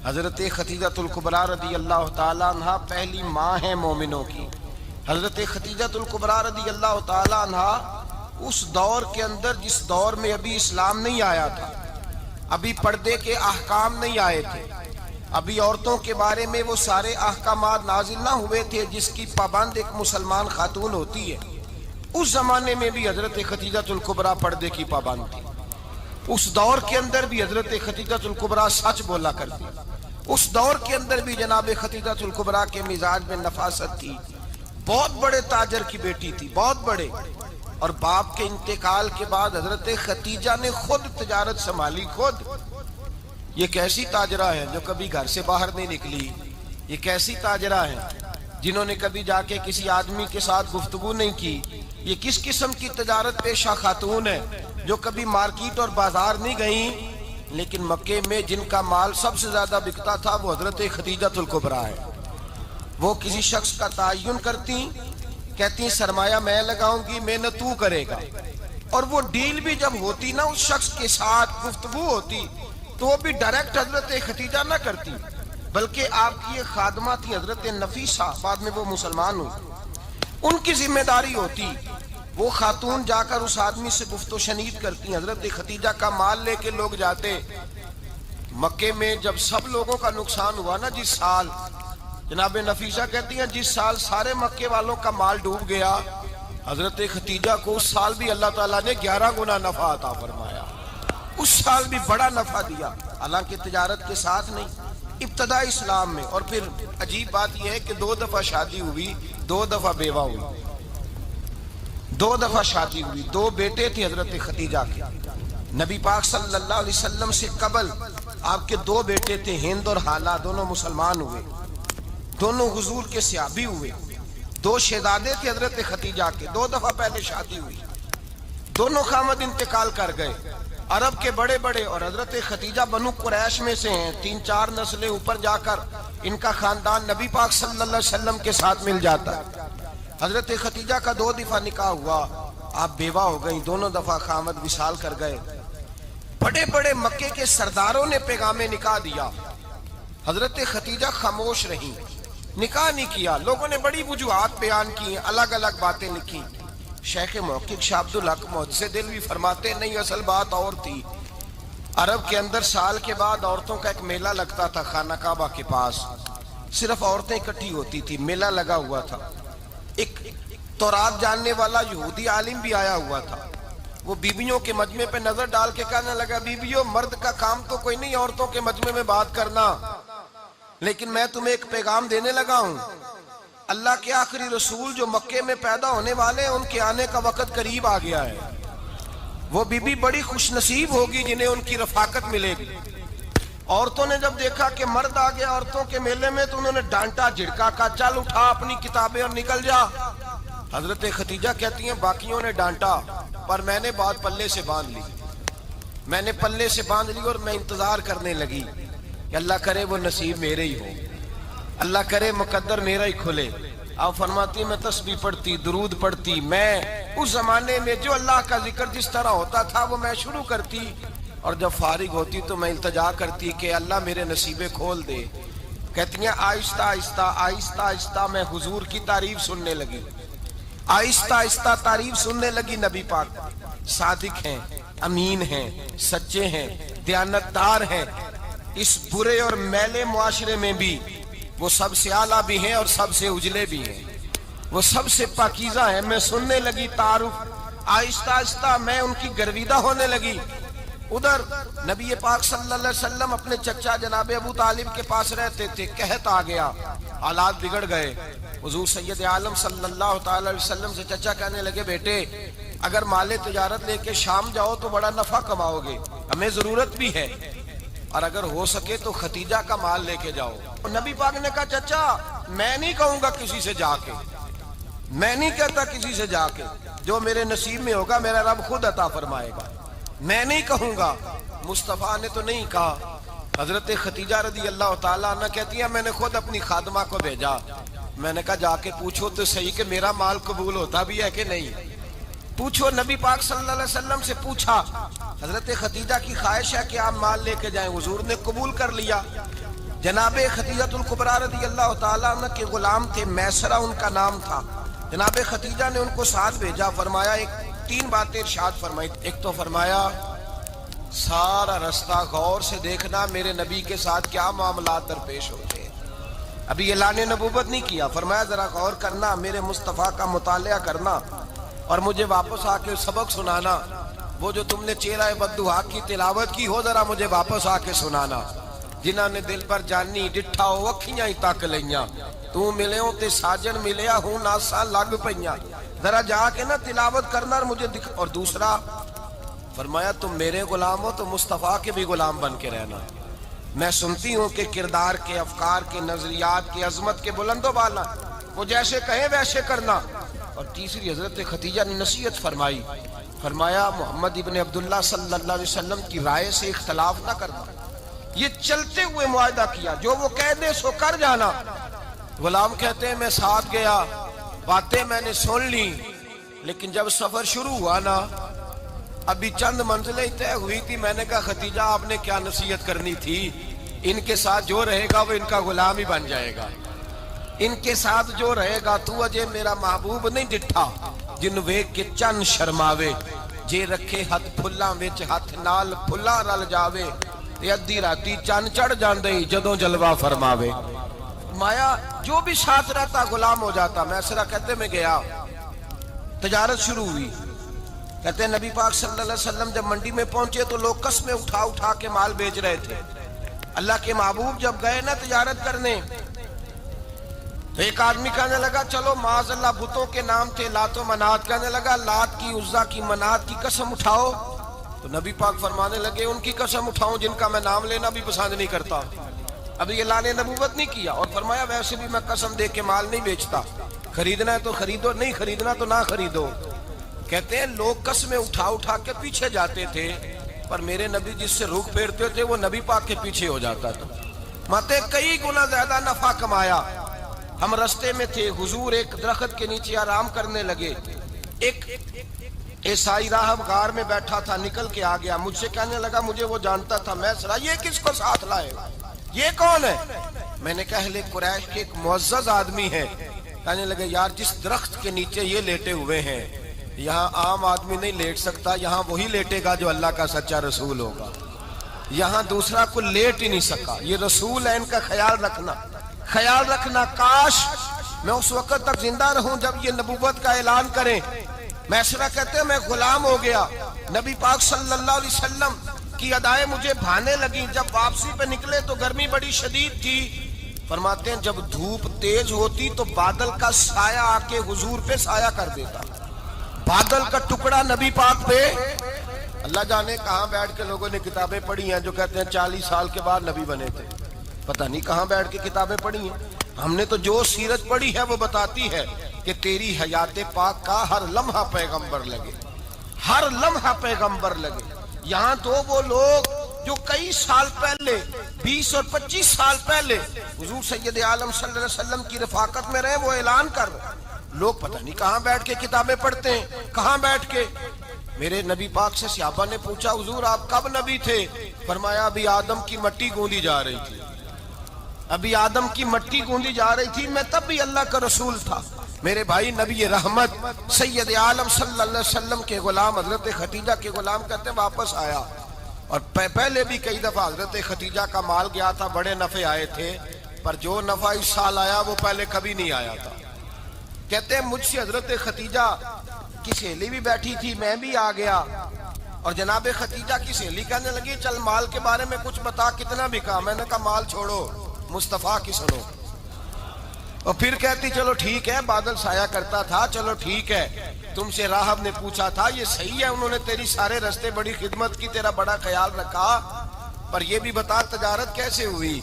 حضرت خدیجۃ الکبریٰ رضی اللہ تعالیٰ عنہ پہلی ماں ہیں مومنوں کی۔ حضرت خدیجۃ الکبریٰ رضی اللہ تعالیٰ عنہ اس دور کے اندر جس دور میں ابھی اسلام نہیں آیا تھا، ابھی پردے کے احکام نہیں آئے تھے، ابھی عورتوں کے بارے میں وہ سارے احکامات نازل نہ ہوئے تھے جس کی پابند ایک مسلمان خاتون ہوتی ہے، اس زمانے میں بھی حضرت خدیجۃ الکبریٰ پردے کی پابند تھی۔ اس دور کے اندر بھی حضرت خدیجۃ الکبریٰ سچ بولا کرتی، اس دور کے اندر بھی جناب خدیجۃ الکبریٰ کے مزاج میں نفاست تھی۔ بہت بڑے تاجر کی بیٹی تھی، بہت بڑے، اور باپ کے انتقال کے بعد حضرت خدیجہ نے خود تجارت سنبھالی، خود۔ یہ کیسی تاجرہ ہے جو کبھی گھر سے باہر نہیں نکلی؟ یہ کیسی تاجرہ ہے جنہوں نے کبھی جا کے کسی آدمی کے ساتھ گفتگو نہیں کی؟ یہ کس قسم کی تجارت پیشہ خاتون ہے جو کبھی مارکیٹ اور بازار نہیں گئیں؟ لیکن مکے میں جن کا مال سب سے زیادہ بکتا تھا وہ حضرت خدیجۃ الکبریٰ ہے۔ وہ کسی شخص کا تعین کرتی، کہتی سرمایہ میں لگاؤں گی، محنت تو کرے گا، اور وہ ڈیل بھی جب ہوتی نا، اس شخص کے ساتھ گفتگو ہوتی تو وہ بھی ڈائریکٹ حضرت خدیجہ نہ کرتی، بلکہ آپ کی یہ خادمہ تھی حضرت نفیسہ، بعد میں وہ مسلمان ہوئی، ان کی ذمہ داری ہوتی۔ وہ خاتون جا کر اس آدمی سے گفت و شنید کرتی، حضرت خدیجہ کا مال لے کے لوگ جاتے۔ مکے میں جب سب لوگوں کا نقصان ہوا نا، جس سال، جناب نفیسہ کہتی ہیں جس سال سارے مکے والوں کا مال ڈوب گیا، حضرت خدیجہ کو اس سال بھی اللہ تعالیٰ نے 11 گنا نفع عطا فرمایا، اس سال بھی بڑا نفع دیا، حالانکہ تجارت کے ساتھ نہیں، ابتدا اسلام میں۔ اور پھر عجیب بات یہ ہے کہ 2 دفعہ شادی ہوئی، 2 دفعہ بیوہ ہوئی، 2 دفعہ شادی ہوئی، 2 بیٹے تھے حضرت خدیجہ کے۔ نبی پاک صلی اللہ علیہ وسلم سے قبل آپ کے 2 بیٹے تھے، ہند اور حالہ، دونوں مسلمان ہوئے، دونوں حضور کے صحابی ہوئے۔ 2 شہزادے تھے حضرت خدیجہ کے، 2 دفعہ پہلے شادی ہوئی، دونوں خامد انتقال کر گئے، عرب کے بڑے بڑے، اور حضرت خدیجہ بنو قریش میں سے ہیں، 3-4 نسلیں اوپر جا کر ان کا خاندان نبی پاک صلی اللہ علیہ وسلم کے ساتھ مل جاتا ہے۔ حضرت خدیجہ کا 2 دفعہ نکاح ہوا، آپ بیوہ ہو گئیں، دونوں دفعہ خامد وصال کر گئے۔ بڑے بڑے مکے کے سرداروں نے پیغام نکاح دیا، حضرت خدیجہ خاموش رہیں، نکاح نہیں کیا۔ لوگوں نے بڑی وجوہات بیان کی، الگ الگ باتیں لکھی۔ شیخ محقق شاہ عبدالحق محدث دہلوی فرماتے نہیں، اصل بات اور تھی۔ عرب کے اندر سال کے بعد عورتوں کا ایک میلہ لگتا تھا خانہ کعبہ کے پاس، صرف عورتیں اکٹھی ہوتی تھی، میلہ لگا ہوا تھا۔ ایک تورات جاننے والا یہودی عالم بھی آیا ہوا تھا، وہ بیویوں کے مجمع پہ نظر ڈال کے کہنے لگا، بیویوں، مرد کا کام تو کوئی نہیں عورتوں کے مجمع میں بات کرنا، لیکن میں تمہیں ایک پیغام دینے لگا ہوں۔ اللہ کے آخری رسول جو مکے میں پیدا ہونے والے ہیں، ان کے آنے کا وقت قریب آ گیا ہے۔ وہ بیوی بڑی خوش نصیب ہوگی جنہیں ان کی رفاقت ملے گی۔ عورتوں نے جب دیکھا کہ مرد آ گیا عورتوں کے میلے میں تو انہوں نے ڈانٹا، جھڑکا، کہا چل اٹھا اپنی کتابیں اور نکل جا۔ حضرت خدیجہ کہتی ہیں باقیوں نے ڈانٹا، پر میں نے بات پلے سے باندھ لی، میں نے پلے سے باندھ لی، اور میں انتظار کرنے لگی کہ اللہ کرے وہ نصیب میرے ہی ہو، اللہ کرے مقدر میرا ہی کھلے۔ آپ فرماتی میں تسبیح پڑھتی، درود پڑھتی، میں اس زمانے میں جو اللہ کا ذکر جس طرح ہوتا تھا وہ میں شروع کرتی، اور جب فارغ ہوتی تو میں التجا کرتی کہ اللہ میرے نصیبے کھول دے۔ کہتی ہیں آہستہ آہستہ آہستہ آہستہ میں حضور کی تعریف سننے لگی، آہستہ آہستہ تعریف سننے لگی۔ نبی پاک صادق ہیں، امین ہیں، سچے ہیں، دیانتدار ہیں، اس برے اور میلے معاشرے میں بھی وہ سب سے اعلیٰ بھی ہیں اور سب سے اجلے بھی ہیں، وہ سب سے پاکیزہ ہیں۔ میں سننے لگی تعارف، آہستہ آہستہ میں ان کی گرویدہ ہونے لگی۔ ادھر نبی پاک صلی اللہ علیہ وسلم اپنے چچا جناب ابو طالب کے پاس رہتے تھے، قحط آ گیا، حالات بگڑ گئے۔ حضور سید عالم صلی اللہ تعالی علیہ وسلم سے چچا کہنے لگے، بیٹے اگر مال تجارت لے کے شام جاؤ تو بڑا نفع کماؤ گے، ہمیں ضرورت بھی ہے، اور اگر ہو سکے تو خدیجہ کا مال لے کے جاؤ۔ اور نبی پاک نے کہا چچا میں نہیں کہوں گا کسی سے جا کے، میں نہیں کہتا کسی سے جا کے، جو میرے نصیب میں ہوگا میرا رب خود عطا فرمائے گا، میں نہیں کہوں گا۔ مصطفیٰ نے تو نہیں کہا۔ حضرت خدیجہ رضی اللہ تعالیٰ عنہ کہتی ہیں میں نے خود اپنی خادمہ کو بھیجا، میں نے کہا جا کے پوچھو تو صحیح کہ میرا مال قبول ہوتا بھی ہے کہ نہیں، پوچھو۔ نبی پاک صلی اللہ علیہ وسلم سے پوچھا، حضرت خدیجہ کی خواہش ہے کہ آپ مال لے کے جائیں، حضور نے قبول کر لیا۔ جناب خدیجہ الکبریٰ رضی اللہ تعالیٰ عنہ کے غلام تھے، میسرہ ان کا نام تھا۔ جناب خدیجہ نے ان کو ساتھ بھیجا، فرمایا تین باتیں ارشاد فرمائی۔ ایک تو فرمایا سارا رستہ غور سے دیکھنا میرے نبی کے ساتھ کیا معاملات درپیش ہوتے ہیں۔ ابھی اعلان نبوت نہیں کیا، فرمایا ذرا غور کرنا، میرے مصطفیٰ کا مطالعہ کرنا اور مجھے واپس آ کے سبق سنانا۔ وہ جو تم نے چہرہ بددعا کی تلاوت کی ہو، ذرا مجھے واپس آ کے سنانا۔ جنہاں نے دل پر جانی ڈٹھا ہو اکھیاں ہی تک لیاں، تو ملے ہوں تے ساجن ملیا ہوں ناساں لگ پئیاں، ذرا جا کے نا تلاوت کرنا اور مجھے دکھ۔ اور دوسرا فرمایا تم میرے غلام ہو تو مصطفیٰ کے بھی غلام بن کے رہنا۔ میں سنتی ہوں کہ کردار کے، افکار کے، نظریات کے، عظمت کے بلند و بالا، وہ جیسے کہیں ویسے کرنا۔ اور تیسری حضرت خدیجہ نے نصیحت فرمائی، فرمایا محمد ابن عبداللہ صلی اللہ علیہ وسلم کی رائے سے اختلاف نہ کرنا۔ یہ چلتے ہوئے معاہدہ کیا، جو وہ کہہ دے سو کر جانا۔ غلام کہتے ہیں میں ساتھ گیا، باتیں میں نے سن لی، لیکن جب سفر شروع ہوا نا، ابھی چند منزلیں طے ہوئی تھی، میں نے کہا خدیجہ آپ نے کیا نصیحت کرنی تھی، ان کے ساتھ جو رہے گا وہ ان کا غلام ہی بن جائے گا، ان کے ساتھ جو رہے گا تو اجے میرا محبوب نہیں ڈٹھا جن ویکھ کے چن شرماوے، جے رکھے ہاتھ پھلاں وچ ہاتھ نال پھلاں رل جاوے، تے ادھی راتی چن چڑھ جاندے جدوں جلوہ فرماوے۔ مایا جو بھی ساتھ رہتا غلام ہو جاتا۔ میسرہ کہتے میں گیا، تجارت شروع ہوئی۔ کہتے ہیں نبی پاک صلی اللہ علیہ وسلم جب منڈی میں پہنچے تو لوگ قسمیں اٹھا اٹھا کے مال بیچ رہے تھے۔ اللہ کے محبوب جب گئے نا تجارت کرنے تو ایک آدمی کہنے لگا چلو معاذ اللہ بتوں کے نام تھے لات و منات، کہنے لگا لات کی، عزا کی، منات کی قسم اٹھاؤ۔ تو نبی پاک فرمانے لگے ان کی قسم اٹھاؤں جن کا میں نام لینا بھی پسند نہیں کرتا۔ ابھی اعلان نبوت نہیں کیا، اور فرمایا ویسے بھی میں قسم دے کے مال نہیں بیچتا، خریدنا ہے تو خریدو، نہیں خریدنا تو نہ خریدو۔ کہتے ہیں لوگ قسمیں اٹھا اٹھا کے پیچھے جاتے تھے، پر میرے نبی جس سے رخ پھیرتے تھے وہ نبی پاک کے پیچھے ہو جاتا تھا۔ ماتے کئی گنا زیادہ نفع کمایا۔ ہم رستے میں تھے، حضور ایک درخت کے نیچے آرام کرنے لگے، ایک عیسائی راہب غار میں بیٹھا تھا، نکل کے آ گیا، مجھ سے کہنے لگا مجھے وہ جانتا تھا۔ میں سرا یہ کس کو ساتھ لائے، یہ کون ہے؟ میں نے کہا اہل قریش کے ایک معزز آدمی ہے۔ کہنے لگے یار جس درخت کے نیچے یہ لیٹے ہوئے ہیں یہاں عام آدمی نہیں لیٹ سکتا، یہاں وہی لیٹے گا جو اللہ کا سچا رسول ہوگا، یہاں دوسرا کوئی لیٹ ہی نہیں سکا، یہ رسول ہے، ان کا خیال رکھنا، خیال رکھنا۔ کاش میں اس وقت تک زندہ رہوں جب یہ نبوت کا اعلان کریں۔ میسرہ کہتے ہیں میں غلام ہو گیا، نبی پاک صلی اللہ علیہ وسلم کی ادائیں مجھے بھانے لگی۔ جب واپسی پہ نکلے تو گرمی بڑی شدید تھی، فرماتے ہیں جب دھوپ تیز ہوتی تو بادل کا سایہ آ کے حضور پہ سایہ کر دیتا، بادل کا ٹکڑا نبی پاک پہ۔ اللہ جانے کہاں بیٹھ کے لوگوں نے کتابیں پڑھی ہیں جو کہتے ہیں 40 سال کے بعد نبی بنے تھے، پتہ نہیں کہاں بیٹھ کے کتابیں پڑھی ہیں۔ ہم نے تو جو سیرت پڑھی ہے وہ بتاتی ہے کہ تیری حیات پاک کا ہر لمحہ پیغمبر لگے، ہر لمحہ پیغمبر لگے۔ یہاں تو وہ لوگ جو کئی سال پہلے 20 اور 25 سال پہلے حضور سید عالم صلی اللہ علیہ وسلم کی رفاقت میں رہے، وہ اعلان کر رہے، لوگ پتہ نہیں کہاں بیٹھ کے کتابیں پڑھتے ہیں، کہاں بیٹھ کے۔ میرے نبی پاک سے صحابہ نے پوچھا حضور آپ کب نبی تھے؟ فرمایا ابھی آدم کی مٹی گوندی جا رہی تھی، ابھی آدم کی مٹی گوندی جا رہی تھی، میں تب بھی اللہ کا رسول تھا۔ میرے بھائی نبی رحمت سید عالم صلی اللہ علیہ وسلم کے غلام حضرت خدیجہ کے غلام کہتے واپس آیا، اور پہلے بھی کئی دفعہ حضرت خدیجہ کا مال گیا تھا، بڑے نفع آئے تھے، پر جو نفع اس سال آیا وہ پہلے کبھی نہیں آیا تھا۔ کہتے ہیں مجھ سے حضرت خدیجہ کی سہیلی بھی بیٹھی تھی، میں بھی آ گیا، اور جناب خدیجہ کی سہیلی کہنے لگی چل مال کے بارے میں کچھ بتا، کتنا بکا؟ میں نے کہا مال چھوڑو، مصطفیٰ کی سنو۔ اور پھر کہتی چلو ٹھیک ہے، بادل سایہ کرتا تھا، چلو ٹھیک ہے، تم سے راہب نے پوچھا تھا یہ صحیح ہے، انہوں نے تیری سارے رستے بڑی خدمت کی، تیرا بڑا خیال رکھا، پر یہ بھی بتا تجارت کیسے ہوئی؟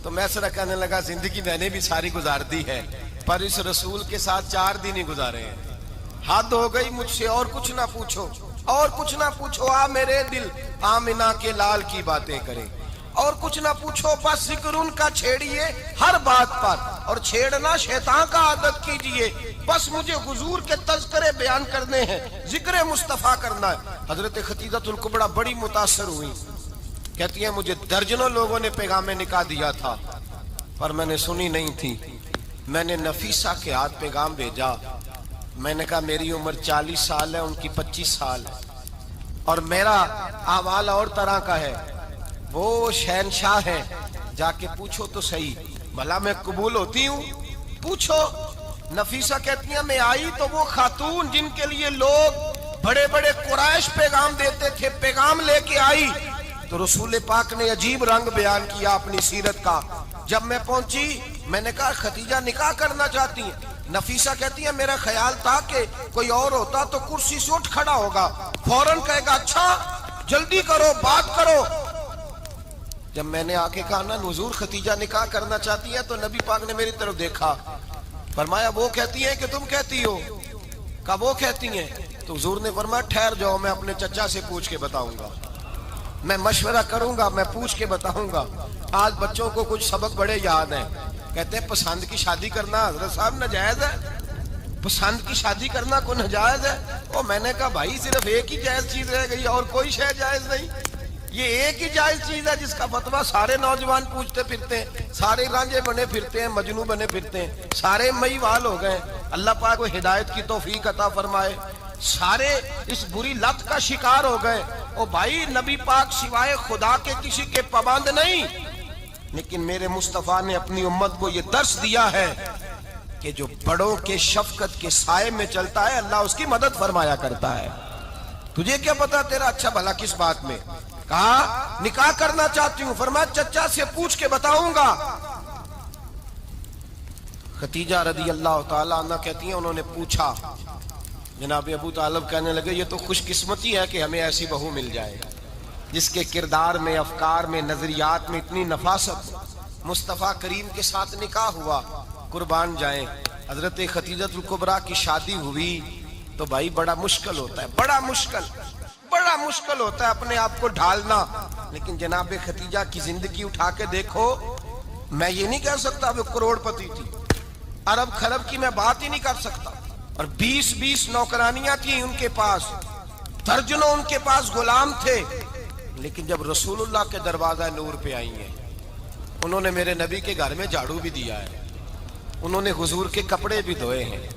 تو میسرہ کہنے لگا زندگی میں نے بھی ساری گزار دی ہے، پر اس رسول کے ساتھ 4 دن ہی گزارے ہیں، حد ہو گئی مجھ سے، اور کچھ نہ پوچھو، اور کچھ نہ پوچھو، آ میرے دل آمنہ کے لال کی باتیں کریں، اور کچھ نہ پوچھو، بس ذکر ان کا چھیڑیے ہر بات پر، اور چھیڑنا شیطان کا عادت کیجئے، بس مجھے حضور کے تذکرے بیان کرنے ہیں، ذکر مصطفیٰ کرنا ہے۔ حضرت خدیجہ الکبریٰ بڑی متاثر ہوئی، کہتی ہیں مجھے درجنوں لوگوں نے پیغام نکاح دیا تھا، پر میں نے سنی نہیں تھی. میں نے نفیسہ کے ہاتھ پیغام بھیجا. میں نے کہا میری عمر 40 سال ہے, ان کی 25 سال ہے, اور میرا احوال اور طرح کا ہے. وہ شہنشاہ ہیں, جا کے پوچھو تو صحیح, بھلا میں قبول ہوتی ہوں؟ پوچھو. نفیسہ کہتی ہیں میں آئی تو وہ خاتون جن کے لیے لوگ بڑے بڑے قریش پیغام دیتے تھے, پیغام لے کے آئی تو رسول پاک نے عجیب رنگ بیان کیا اپنی سیرت کا. جب میں پہنچی میں نے کہا ختیجہ نکاح کرنا چاہتی ہیں؟ نفیسہ کہتی ہے میرا خیال تھا کہ کوئی اور ہوتا تو کرسی سے اٹھ کھڑا ہوگا, فوراً کہے گا اچھا جلدی کرو بات کرو. جب میں نے آ کے کہا نا حضور ختیجہ نکاح کرنا چاہتی ہے, تو نبی پاک نے میری طرف دیکھا, فرمایا وہ کہتی ہیں کہ تم کہتی ہو؟ کہا وہ کہتی ہیں. تو حضور نے فرمایا ٹھہر جاؤ, میں اپنے چچا سے پوچھ کے بتاؤں گا, میں مشورہ کروں گا, میں پوچھ کے بتاؤں گا. آج بچوں کو کچھ سبق بڑے یاد ہیں. کہتے ہیں پسند کی شادی کرنا حضرت صاحب ناجائز ہے, پسند کی شادی کرنا کو ناجائز ہے. اور میں نے کہا بھائی صرف ایک ہی جائز چیز رہ گئی, اور کوئی شے جائز نہیں. یہ ایک ہی جائز چیز ہے جس کا فتویٰ سارے نوجوان پوچھتے پھرتے ہیں, سارے رانجے بنے پھرتے ہیں, مجنوں بنے پھرتے ہیں, سارے مئی وال ہو گئے. اللہ پاک کو ہدایت کی توفیق عطا فرمائے. سارے اس بری لت کا شکار ہو گئے. او بھائی نبی پاک سوائے خدا کے کسی کے پابند نہیں, لیکن میرے مصطفیٰ نے اپنی امت کو یہ درس دیا ہے کہ جو بڑوں کے شفقت کے سائے میں چلتا ہے اللہ اس کی مدد فرمایا کرتا ہے. تجھے کیا پتا تیرا اچھا بھلا کس بات میں؟ کہا نکاح کرنا چاہتی ہوں, فرمایا چچا سے پوچھ کے بتاؤں گا. ختیجہ رضی اللہ تعالیٰ عنہ کہتی ہیں انہوں نے پوچھا. جناب ابو طالب کہنے لگے یہ تو خوش قسمتی ہے کہ ہمیں ایسی بہو مل جائے جس کے کردار میں, افکار میں, نظریات میں اتنی نفاست. مصطفیٰ کریم کے ساتھ نکاح ہوا, قربان جائیں. حضرت ختیجہ الکبریٰ کی شادی ہوئی تو بھائی بڑا مشکل ہوتا ہے, بڑا مشکل ہوتا ہے اپنے آپ کو ڈھالنا. لیکن جناب ختیجہ کی زندگی اٹھا کے دیکھو, میں یہ نہیں کہہ سکتا وہ کروڑ پتی تھی, ارب خرب کی میں بات ہی نہیں کر سکتا, اور 20 نوکرانیاں تھیں ان کے پاس, درجنوں ان کے پاس غلام تھے. لیکن جب رسول اللہ کے دروازہ نور پہ آئی ہیں, انہوں نے میرے نبی کے گھر میں جھاڑو بھی دیا ہے, انہوں نے حضور کے کپڑے بھی دھوئے ہیں,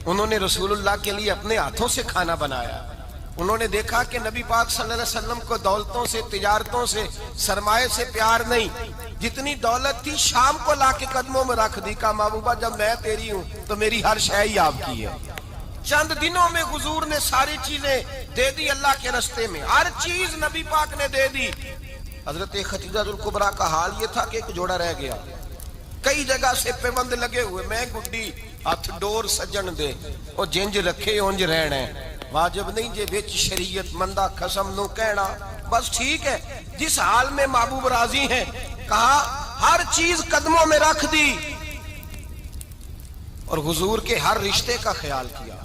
انہوں نے رسول اللہ کے لیے اپنے ہاتھوں سے کھانا بنایا. انہوں نے دیکھا کہ نبی پاک صلی اللہ علیہ وسلم کو دولتوں سے, تجارتوں سے, سرمایے سے پیار نہیں. جتنی دولت تھی شام کو لا کے قدموں میں رکھ دی. کہا محبوبہ جب میں تیری ہوں تو میری ہر شے ہی آپ کی ہے. چند دنوں میں حضور نے ساری چیزیں دے دی اللہ کے رستے میں, ہر چیز نبی پاک نے دے دی. حضرت ختیجہ الکبریٰ کا حال یہ تھا کہ ایک جوڑا رہ گیا, کئی جگہ سے پیوند لگے ہوئے, میں گڈی ہاتھ ڈور سجن دے او جنج رکھے اونج رہنا, واجب نہیں جے وچ شریعت مندہ قسم نو کہنا. بس ٹھیک ہے, جس حال میں محبوب راضی ہیں. کہا ہر چیز قدموں میں رکھ دی, اور حضور کے ہر رشتے کا خیال کیا,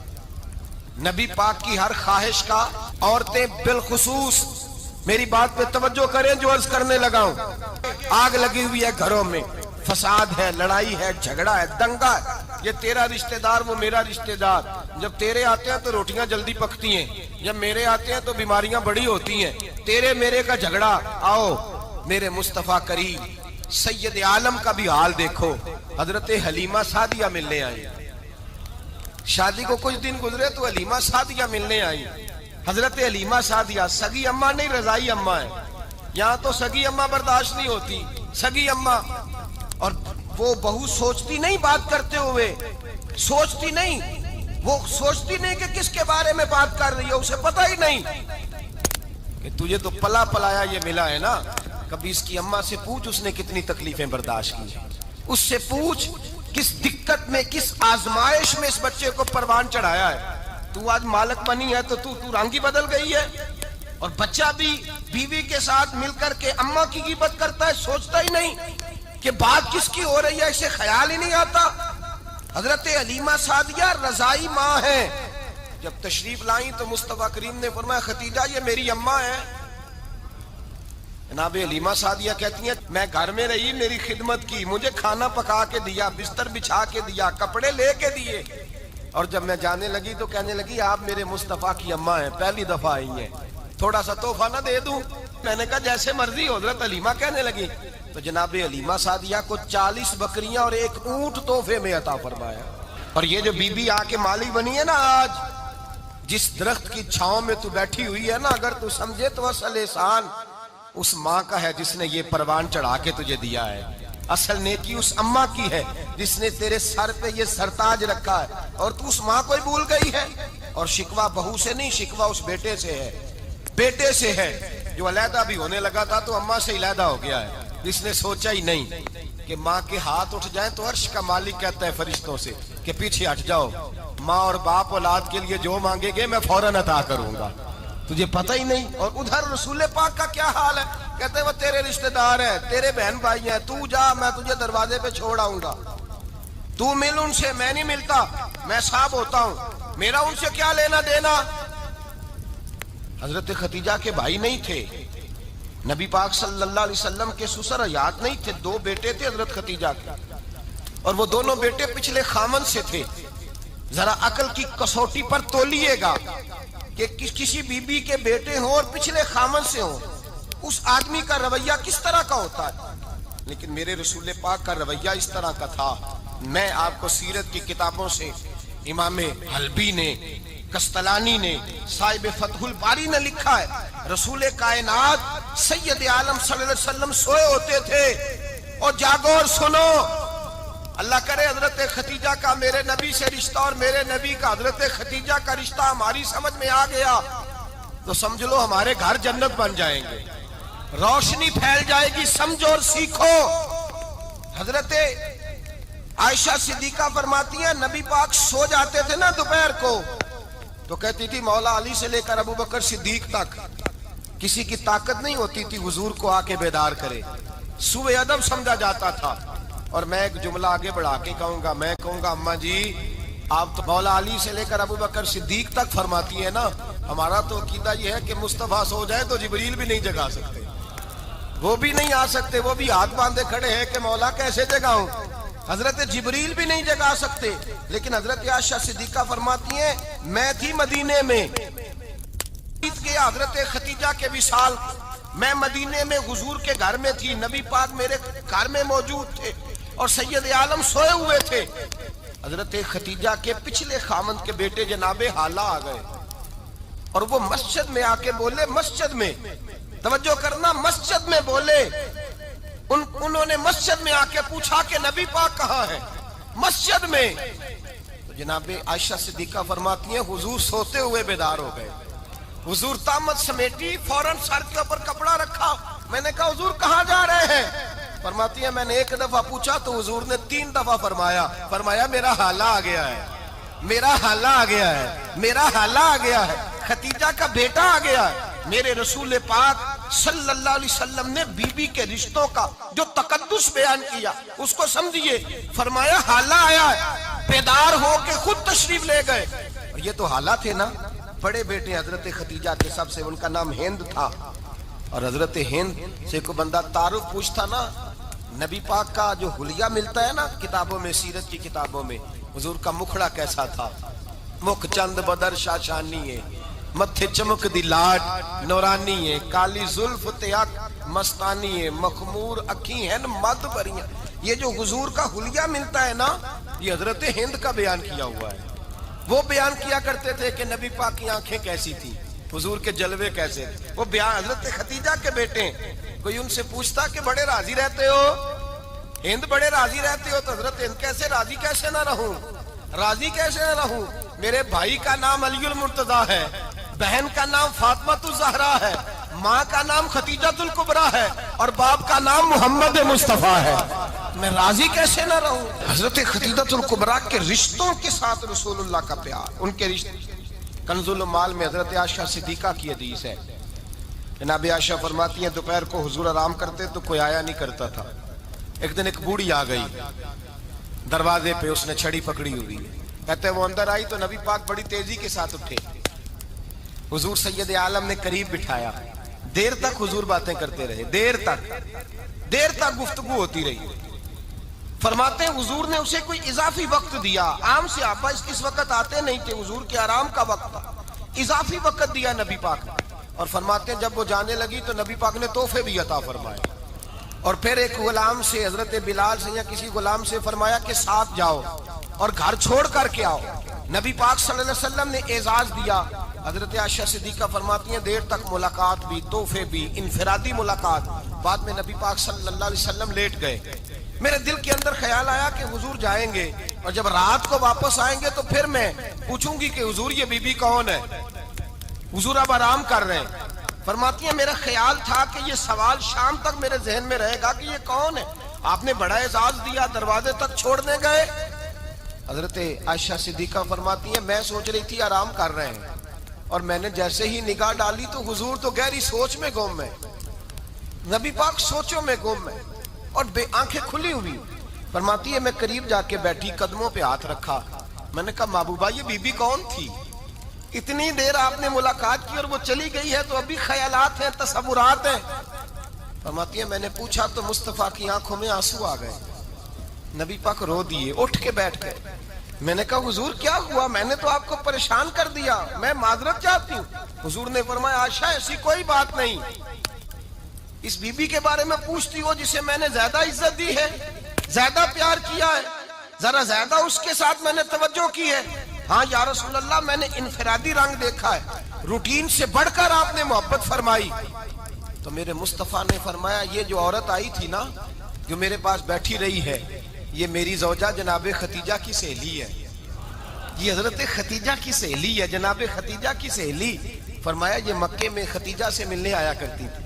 نبی پاک کی ہر خواہش کا. عورتیں بالخصوص میری بات پہ توجہ کریں جو عرض کرنے لگا ہوں. آگ لگی ہوئی ہے گھروں میں, فساد ہے, لڑائی ہے, جھگڑا ہے, دنگا ہے. یہ تیرا رشتہ دار وہ میرا رشتہ دار, جب تیرے آتے ہیں تو روٹیاں جلدی پکتی ہیں, جب میرے آتے ہیں تو بیماریاں بڑی ہوتی ہیں. تیرے میرے کا جھگڑا. آؤ میرے مصطفیٰ کریم سید عالم کا بھی حال دیکھو. حضرت حلیمہ سعدیہ ملنے آئی, شادی کو کچھ دن گزرے تو حلیمہ سعدیہ ملنے آئی. حضرت حلیمہ سعدیہ سگی اماں نہیں, رضائی اماں ہے. یہاں تو سگی اماں برداشت نہیں ہوتی, سگی اماں. اور وہ بہو سوچتی نہیں بات کرتے ہوئے, سوچتی نہیں, وہ سوچتی نہیں کہ کس کے بارے میں بات کر رہی ہے, اسے پتہ ہی نہیں کہ تجھے تو پلا پلایا یہ ملا ہے نا. کبھی اس کی اماں سے پوچھ اس نے کتنی تکلیفیں برداشت کی, اس سے پوچھ کس دقت میں, کس آزمائش میں اس بچے کو پروان چڑھایا ہے. تو آج مالک بنی ہے تو رنگ ہی بدل گئی ہے, اور بچہ بھی بیوی کے ساتھ مل کر کے اماں کی غیبت کرتا ہے, سوچتا ہی نہیں کہ بات کس کی ہو رہی ہے, اسے خیال ہی نہیں آتا. حضرت حلیمہ سعدیہ رضائی ماں ہے. جب تشریف لائیں تو مصطفیٰ کریم نے فرمایا ختیجہ یہ میری اماں ہے. جناب حلیمہ سعدیہ کہتی ہیں میں گھر میں رہی, میری خدمت کی, مجھے کھانا پکا کے دیا, بستر بچھا کے دیا, کپڑے لے کے دیے, اور جب میں جانے لگی تو کہنے لگی آپ میرے مصطفیٰ کی اماں ہیں, پہلی دفعہ آئی ہیں, تھوڑا سا تحفہ نہ دے دوں؟ میں نے کہا جیسے مرضی. حضرت حلیمہ کہنے لگی تو جناب علیمہ سعدیہ کو 40 بکریاں اور 1 اونٹ تحفے میں عطا فرمایا. اور یہ جو بی بی آ کے مالی بنی ہے نا آج، جس درخت کی چھاؤں میں تو بیٹھی ہوئی ہے نا، اگر تو سمجھے تو اصل احسان اس ماں کا ہے جس نے یہ پروان چڑھا کے تجھے دیا ہے. اصل نیکی اس اماں کی ہے جس نے تیرے سر پہ یہ سرتاج رکھا ہے، اور تو اس ماں کو ہی بھول گئی ہے. اور شکوہ بہو سے نہیں، شکوہ اس بیٹے سے ہے، بیٹے سے ہے جو علیحدہ بھی ہونے لگا تھا تو اماں سے علیحدہ ہو گیا ہے. جس نے سوچا ہی نہیں کہ ماں کے ہاتھ اٹھ جائیں تو عرش کا مالک کہتا ہے فرشتوں سے کہ پیچھے ہٹ جاؤ، ماں اور باپ اولاد کے لیے جو مانگے گے میں فوراً عطا کروں گا. تجھے پتہ ہی نہیں. اور ادھر رسول پاک کا کیا حال ہے؟ کہتے ہیں وہ تیرے رشتہ دار ہیں، تیرے بہن بھائی ہیں، تو جا، میں تجھے دروازے پہ چھوڑ آؤں گا. تو مل ان سے، میں نہیں ملتا، میں صاحب ہوتا ہوں، میرا ان سے کیا لینا دینا. حضرت خدیجہ کے بھائی نہیں تھے، نبی پاک صلی اللہ علیہ وسلم کے سسر حیات نہیں تھے، 2 بیٹے تھے حضرت خدیجہ کے، اور وہ دونوں بیٹے پچھلے خامن سے تھے. ذرا عقل کی کسوٹی پر تولیے گا کہ کسی بی بی کے بیٹے ہوں اور پچھلے خامن سے ہوں، اس آدمی کا رویہ کس طرح کا ہوتا ہے. لیکن میرے رسول پاک کا رویہ اس طرح کا تھا. میں آپ کو سیرت کی کتابوں سے امام حلبی نے، کستلانی نے، صاحب فتح الباری نے لکھا ہے، رسول کائنات سید عالم صلی اللہ علیہ وسلم سوئے ہوتے تھے اور جاگو اور سنو. اللہ کرے حضرت خدیجہ کا میرے نبی سے رشتہ اور میرے نبی کا حضرت خدیجہ کا رشتہ ہماری سمجھ میں آ گیا تو سمجھ لو ہمارے گھر جنت بن جائیں گے، روشنی پھیل جائے گی. سمجھو اور سیکھو. حضرت عائشہ صدیقہ فرماتی ہیں نبی پاک سو جاتے تھے نا دوپہر کو تو کہتی تھی مولا علی سے لے کر ابو بکر صدیق تک کسی کی طاقت نہیں ہوتی تھی حضور کو آ کے بیدار کرے. سوء ادب سمجھا جاتا تھا. اور میں ایک جملہ آگے بڑھا کے کہوں گا، میں کہوں گا اماں جی آپ تو مولا علی سے لے کر ابو بکر صدیق تک فرماتی ہے نا، ہمارا تو عقیدہ یہ ہے کہ مصطفیٰ سو جائے تو جبریل بھی نہیں جگا سکتے، وہ بھی نہیں آ سکتے، وہ بھی ہاتھ باندھے کھڑے ہیں کہ مولا کیسے جگاؤں. حضرت جبریل بھی نہیں جگا سکتے. لیکن حضرت عائشہ صدیقہ فرماتی ہیں میں تھی مدینے میں کے حضرت خدیجہ کے وصال، میں مدینے میں حضور کے گھر میں تھی، نبی پاک میرے گھر میں موجود تھے اور سید عالم سوئے ہوئے تھے. حضرت خدیجہ کے پچھلے خامند کے بیٹے جناب حالہ آ گئے اور وہ مسجد میں آ کے بولے، مسجد میں توجہ کرنا، مسجد میں بولے. انہوں نے مسجد میں آ کے پوچھا کہ نبی پاک کہاں ہے؟ مسجد میں. تو جناب عائشہ صدیقہ فرماتی ہیں حضور سوتے ہوئے بیدار ہو گئے. حضور طامت سمیٹی، فوراً سر کے اوپر کپڑا رکھا. میں نے کہا حضور کہاں جا رہے ہیں؟ فرماتی ہیں میں نے 1 دفعہ پوچھا تو حضور نے 3 دفعہ فرمایا میرا حالہ آ گیا ہے، میرا حالہ آ گیا ہے، میرا حالہ آ گیا ہے، خدیجہ کا بیٹا آ گیا ہے. میرے رسول پاک صلی اللہ علیہ وسلم نے بی بی کے رشتوں کا جو تقدس بیان کیا اس کو سمجھیے. فرمایا حالہ آیا ہے، بیدار ہو کے خود تشریف لے گئے. اور یہ تو حالہ تھے نا، بڑے بیٹے حضرت خدیجہ کے سب سے، ان کا نام ہند تھا. اور حضرت ہند سے کوئی بندہ تعارف پوچھتا نا، نبی پاک کا جو حلیہ ملتا ہے نا کتابوں میں، سیرت کی کتابوں میں، حضور کا مکھڑا کیسا تھا. مکھ چند بدر شاشانی ہے، متھے چمک دی لاڈ نورانی ہے، کالی زلف تیاک مستانی ہے، مخمور اکھی ہیں مد بریاں. یہ جو حضور کا حلیہ ملتا ہے نا، یہ حضرت ہند کا بیان کیا ہوا ہے. وہ بیان کیا کرتے تھے کہ نبی پاک کی آنکھیں کیسی تھی، حضور کے جلوے کیسے تھے. وہ بیان حضرت خدیجہ کے بیٹے ہیں. کوئی ان سے پوچھتا کہ بڑے راضی رہتے ہو ہند، بڑے راضی رہتے ہو، تو حضرت ہند کیسے راضی کیسے نہ رہوں، راضی کیسے نہ رہوں. میرے بھائی کا نام علی المرتضیٰ ہے، بہن کا نام فاطمہ الزہرا ہے، ماں کا نام خدیجہ الکبریٰ ہے اور باپ کا نام محمد مصطفیٰ ہے، میں راضی کیسے نہ رہوں. حضرت خدیجہ الکبریٰ کے رشتوں کے ساتھ رسول اللہ کا پیار، ان کے رشتے. کنز المال میں حضرت عائشہ صدیقہ کی حدیث ہے. جناب عائشہ فرماتی ہیں دوپہر کو حضور آرام کرتے تو کوئی آیا نہیں کرتا تھا. ایک دن ایک بوڑھی آ گئی دروازے پہ، اس نے چھڑی پکڑی ہوئی ہے. کہتے ہیں وہ اندر آئی تو نبی پاک بڑی تیزی کے ساتھ اٹھے. حضور سید عالم نے قریب بٹھایا. دیر تک حضور باتیں کرتے رہے، دیر تک گفتگو ہوتی رہی. فرماتے ہیں حضور نے اسے کوئی اضافی وقت دیا. عام صحابہ اس وقت آتے نہیں تھے، حضور کے آرام کا وقت تھا. اضافی وقت دیا نبی پاک نے. اور فرماتے ہیں جب وہ جانے لگی تو نبی پاک نے تحفے بھی عطا فرمائے. اور پھر ایک غلام سے حضرت بلال سے یا کسی غلام سے فرمایا کہ ساتھ جاؤ اور گھر چھوڑ کر کے آؤ. نبی پاک صلی اللہ علیہ وسلم نے اعزاز دیا. حضرت عائشہ صدیقہ فرماتی ہیں دیر تک ملاقات بھی, تحفے بھی, انفرادی ملاقات. بعد میں نبی پاک صلی اللہ علیہ وسلم لیٹ گئے. میرے دل کے اندر خیال آیا کہ حضور جائیں گے اور جب رات کو واپس آئیں گے تو پھر میں پوچھوں گی کہ حضور یہ بی بی کون ہے, حضور اب آرام کر رہے ہیں. فرماتی ہیں میرا خیال تھا کہ یہ سوال شام تک میرے ذہن میں رہے گا کہ یہ کون ہے, آپ نے بڑا اعزاز دیا, دروازے تک چھوڑنے گئے. حضرت عائشہ صدیقہ فرماتی ہیں میں سوچ رہی تھی آرام کر رہے ہیں, اور میں نے جیسے ہی نگاہ ڈالی تو حضور تو گہری سوچ میں گم ہے, نبی پاک سوچوں میں گم ہے اور بے آنکھیں کھلی ہوئی. فرماتی ہے میں قریب جا کے بیٹھی, قدموں پہ ہاتھ رکھا. میں نے کہا محبوبہ یہ بی بی کون تھی؟ اتنی دیر آپ نے ملاقات کی اور وہ چلی گئی ہے تو ابھی خیالات ہیں, تصورات ہیں. فرماتی ہے میں نے پوچھا تو مصطفیٰ کی آنکھوں میں آنسو آ گئے. نبی پاک رو دیے, اٹھ کے بیٹھ گئے. میں نے کہا حضور کیا ہوا؟ میں نے تو آپ کو پریشان کر دیا, میں معذرت چاہتی ہوں. حضور نے فرمایا عائشہ ایسی کوئی بات نہیں, اس بی بی کے بارے میں پوچھتی ہو جسے میں نے زیادہ عزت دی ہے, زیادہ پیار کیا ہے, ذرا زیادہ اس کے ساتھ میں نے توجہ کی ہے. ہاں یا رسول اللہ میں نے انفرادی رنگ دیکھا ہے, روٹین سے بڑھ کر آپ نے محبت فرمائی. تو میرے مصطفیٰ نے فرمایا یہ جو عورت آئی تھی نا, جو میرے پاس بیٹھی رہی ہے, یہ میری زوجہ جناب خدیجہ کی سہیلی ہے. یہ حضرت خدیجہ کی سہیلی ہے, جناب خدیجہ کی سہیلی. فرمایا یہ مکے میں خدیجہ سے ملنے آیا کرتی تھی,